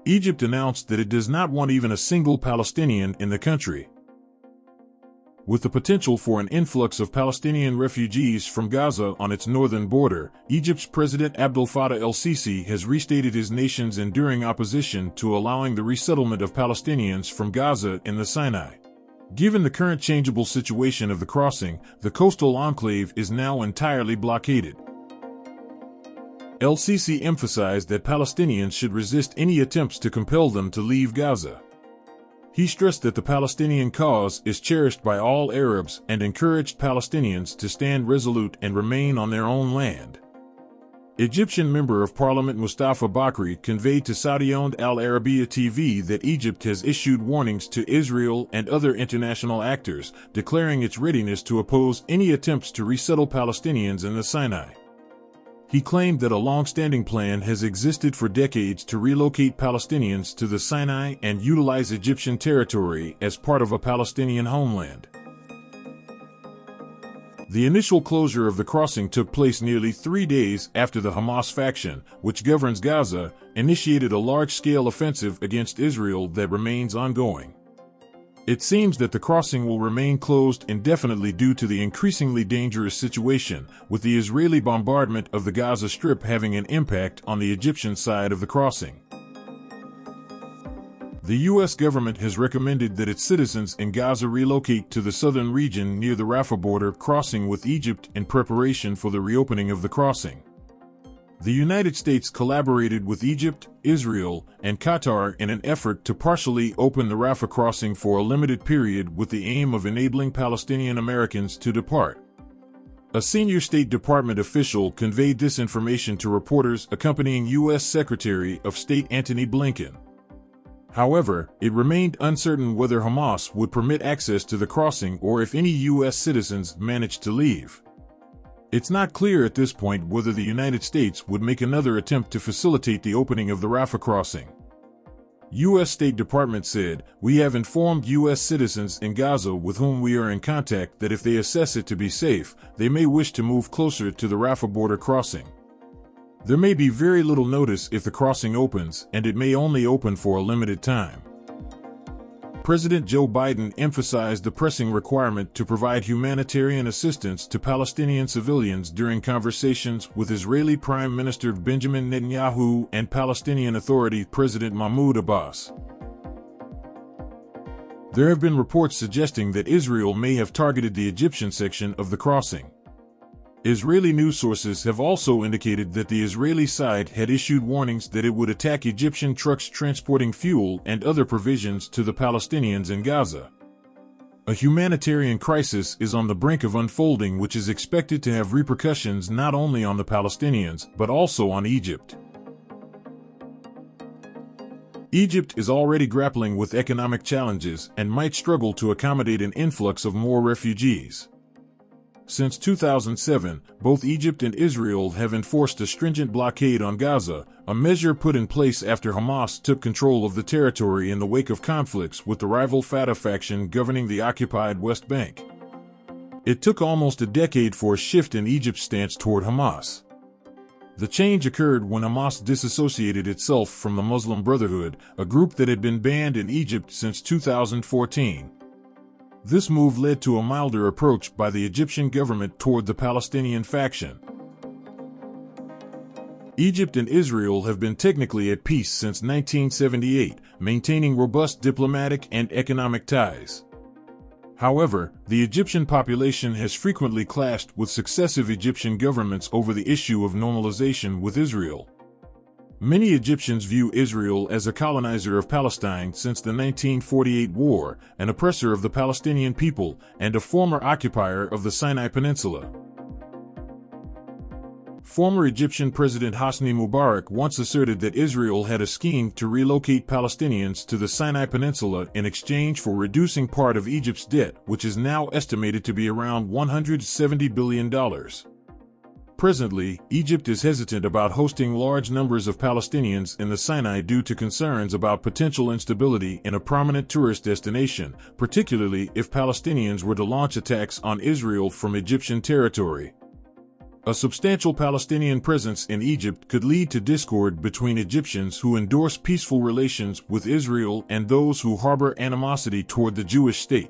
Egypt announced that it does not want even a single Palestinian in the country. With the potential for an influx of Palestinian refugees from Gaza on its northern border, Egypt's President Abdel Fattah el-Sisi has restated his nation's enduring opposition to allowing the resettlement of Palestinians from Gaza in the Sinai. Given the current changeable situation of the crossing, the coastal enclave is now entirely blockaded. El-Sisi emphasized that Palestinians should resist any attempts to compel them to leave Gaza. He stressed that the Palestinian cause is cherished by all Arabs and encouraged Palestinians to stand resolute and remain on their own land. Egyptian Member of Parliament Mustafa Bakri conveyed to Saudi-owned Al Arabiya TV that Egypt has issued warnings to Israel and other international actors, declaring its readiness to oppose any attempts to resettle Palestinians in the Sinai. He claimed that a long-standing plan has existed for decades to relocate Palestinians to the Sinai and utilize Egyptian territory as part of a Palestinian homeland. The initial closure of the crossing took place nearly 3 days after the Hamas faction, which governs Gaza, initiated a large-scale offensive against Israel that remains ongoing. It seems that the crossing will remain closed indefinitely due to the increasingly dangerous situation, with the Israeli bombardment of the Gaza Strip having an impact on the Egyptian side of the crossing. The U.S. government has recommended that its citizens in Gaza relocate to the southern region near the Rafah border crossing with Egypt in preparation for the reopening of the crossing. The United States collaborated with Egypt, Israel, and Qatar in an effort to partially open the Rafah crossing for a limited period with the aim of enabling Palestinian Americans to depart. A senior State Department official conveyed this information to reporters accompanying U.S. Secretary of State Antony Blinken. However, it remained uncertain whether Hamas would permit access to the crossing or if any U.S. citizens managed to leave. It's not clear at this point whether the United States would make another attempt to facilitate the opening of the Rafah crossing. U.S. State Department said, "We have informed U.S. citizens in Gaza with whom we are in contact that if they assess it to be safe, they may wish to move closer to the Rafah border crossing. There may be very little notice if the crossing opens, and it may only open for a limited time." President Joe Biden emphasized the pressing requirement to provide humanitarian assistance to Palestinian civilians during conversations with Israeli Prime Minister Benjamin Netanyahu and Palestinian Authority President Mahmoud Abbas. There have been reports suggesting that Israel may have targeted the Egyptian section of the crossing. Israeli news sources have also indicated that the Israeli side had issued warnings that it would attack Egyptian trucks transporting fuel and other provisions to the Palestinians in Gaza. A humanitarian crisis is on the brink of unfolding, which is expected to have repercussions not only on the Palestinians, but also on Egypt. Egypt is already grappling with economic challenges and might struggle to accommodate an influx of more refugees. Since 2007, both Egypt and Israel have enforced a stringent blockade on Gaza, a measure put in place after Hamas took control of the territory in the wake of conflicts with the rival Fatah faction governing the occupied West Bank. It took almost a decade for a shift in Egypt's stance toward Hamas. The change occurred when Hamas disassociated itself from the Muslim Brotherhood, a group that had been banned in Egypt since 2014. This move led to a milder approach by the Egyptian government toward the Palestinian faction. Egypt and Israel have been technically at peace since 1978, maintaining robust diplomatic and economic ties. However, the Egyptian population has frequently clashed with successive Egyptian governments over the issue of normalization with Israel. Many Egyptians view Israel as a colonizer of Palestine since the 1948 war, an oppressor of the Palestinian people, and a former occupier of the Sinai Peninsula. Former Egyptian President Hosni Mubarak once asserted that Israel had a scheme to relocate Palestinians to the Sinai Peninsula in exchange for reducing part of Egypt's debt, which is now estimated to be around $170 billion. Presently, Egypt is hesitant about hosting large numbers of Palestinians in the Sinai due to concerns about potential instability in a prominent tourist destination, particularly if Palestinians were to launch attacks on Israel from Egyptian territory. A substantial Palestinian presence in Egypt could lead to discord between Egyptians who endorse peaceful relations with Israel and those who harbor animosity toward the Jewish state.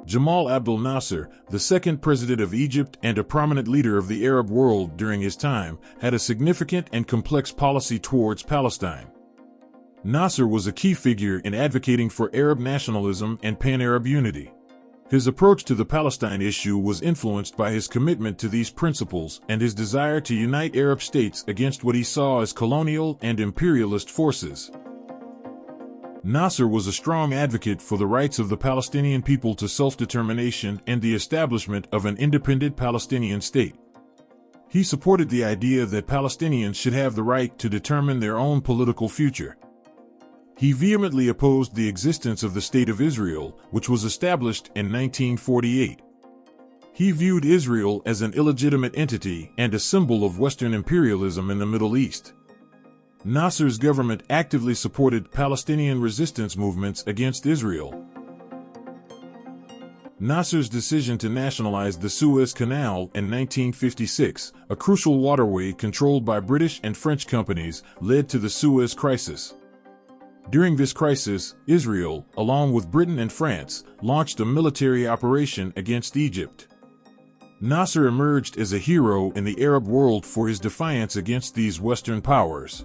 Jamal Abdel Nasser, the second president of Egypt and a prominent leader of the Arab world during his time, had a significant and complex policy towards Palestine. Nasser was a key figure in advocating for Arab nationalism and pan-Arab unity. His approach to the Palestine issue was influenced by his commitment to these principles and his desire to unite Arab states against what he saw as colonial and imperialist forces. Nasser was a strong advocate for the rights of the Palestinian people to self-determination and the establishment of an independent Palestinian state. He supported the idea that Palestinians should have the right to determine their own political future. He vehemently opposed the existence of the State of Israel, which was established in 1948. He viewed Israel as an illegitimate entity and a symbol of Western imperialism in the Middle East. Nasser's government actively supported Palestinian resistance movements against Israel. Nasser's decision to nationalize the Suez Canal in 1956, a crucial waterway controlled by British and French companies, led to the Suez Crisis. During this crisis, Israel, along with Britain and France, launched a military operation against Egypt. Nasser emerged as a hero in the Arab world for his defiance against these Western powers.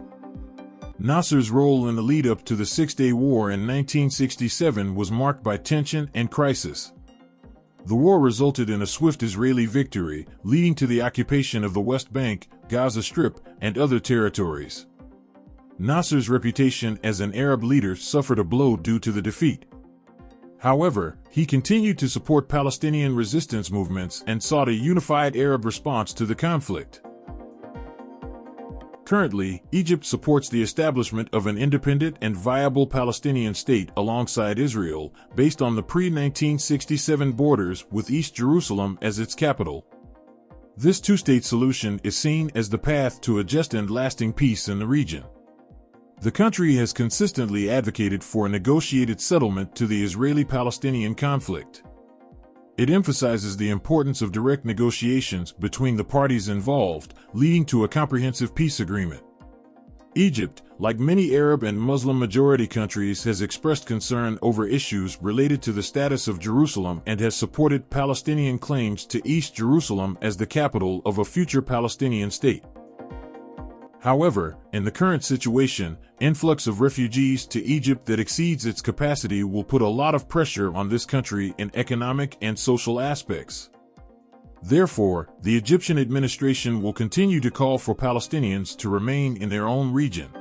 Nasser's role in the lead-up to the Six-Day War in 1967 was marked by tension and crisis. The war resulted in a swift Israeli victory, leading to the occupation of the West Bank, Gaza Strip, and other territories. Nasser's reputation as an Arab leader suffered a blow due to the defeat. However, he continued to support Palestinian resistance movements and sought a unified Arab response to the conflict. Currently, Egypt supports the establishment of an independent and viable Palestinian state alongside Israel, based on the pre-1967 borders with East Jerusalem as its capital. This two-state solution is seen as the path to a just and lasting peace in the region. The country has consistently advocated for a negotiated settlement to the Israeli-Palestinian conflict. It emphasizes the importance of direct negotiations between the parties involved, leading to a comprehensive peace agreement. Egypt, like many Arab and Muslim-majority countries, has expressed concern over issues related to the status of Jerusalem and has supported Palestinian claims to East Jerusalem as the capital of a future Palestinian state. However, in the current situation, influx of refugees to Egypt that exceeds its capacity will put a lot of pressure on this country in economic and social aspects. Therefore, the Egyptian administration will continue to call for Palestinians to remain in their own region.